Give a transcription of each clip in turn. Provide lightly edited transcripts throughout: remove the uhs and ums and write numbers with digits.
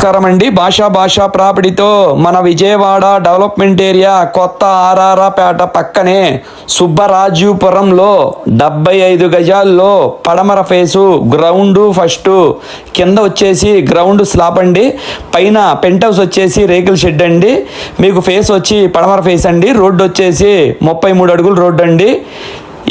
నమస్కారం అండి. భాషా ప్రాపర్టీతో మన విజయవాడ డెవలప్మెంట్ ఏరియా కొత్త ఆర్ఆర్ఆపేట పక్కనే సుబ్బరాజుపురంలో 75 గజాల్లో పడమర ఫేసు గ్రౌండ్ ఫస్ట్ కింద వచ్చేసి గ్రౌండ్ స్లాబ్ అండి, పైన పెంట్ హౌస్ వచ్చేసి రేకుల షెడ్ అండి. మీకు ఫేస్ వచ్చి పడమర ఫేస్ అండి. రోడ్డు వచ్చేసి 33 అడుగుల రోడ్డు అండి.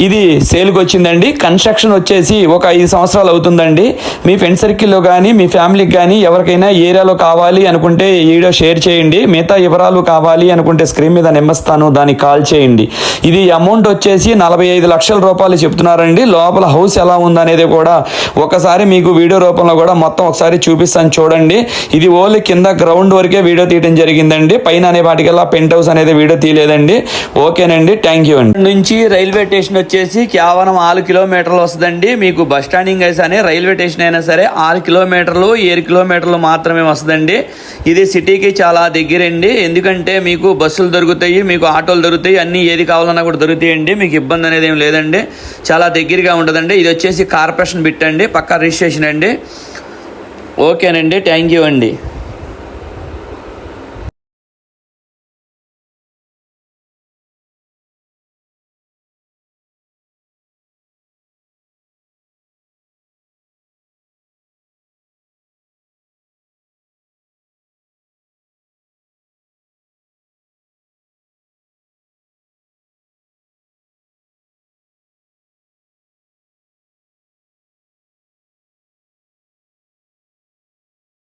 ఇది సేల్కి వచ్చిందండి. కన్స్ట్రక్షన్ వచ్చేసి ఒక 5 సంవత్సరాలు అవుతుందండి. మీ ఫ్రెండ్ సర్కిల్లో కానీ మీ ఫ్యామిలీకి కానీ ఎవరికైనా ఏరియాలో కావాలి అనుకుంటే ఈ వీడియో షేర్ చేయండి. మిగతా వివరాలు కావాలి అనుకుంటే స్క్రీన్ మీద నెంబర్స్తాను, దానికి కాల్ చేయండి. ఇది అమౌంట్ వచ్చేసి 45 లక్షల రూపాయలు చెప్తున్నారండి. లోపల హౌస్ ఎలా ఉందనేది కూడా ఒకసారి మీకు వీడియో రూపంలో కూడా మొత్తం ఒకసారి చూపిస్తాను చూడండి. ఇది ఓన్లీ కింద గ్రౌండ్ వరకే వీడియో తీయడం జరిగిందండి. పైన అనే వాటికల్లా పెంట్ హౌస్ అనేది వీడియో తీయలేదండి. ఓకేనండి, థ్యాంక్ యూ అండి. నుంచి రైల్వే స్టేషన్ వచ్చేసి కేవలం 6 కిలోమీటర్లు వస్తుందండి. మీకు బస్ స్టాండింగ్ అయినా రైల్వే స్టేషన్ అయినా సరే 6 కిలోమీటర్లు 7 కిలోమీటర్లు మాత్రమే వస్తుందండి. ఇది సిటీకి చాలా దగ్గరండి. ఎందుకంటే మీకు బస్సులు దొరుకుతాయి, మీకు ఆటోలు దొరుకుతాయి, అన్నీ ఏది కావాలన్నా కూడా దొరుకుతాయండి. మీకు ఇబ్బంది అనేది ఏం లేదండి, చాలా దగ్గరగా ఉంటుందండి. ఇది వచ్చేసి కార్పొరేషన్ బిట్ అండి, పక్కా రిజిస్ట్రేషన్ అండి. ఓకేనండి, థ్యాంక్ యూ అండి.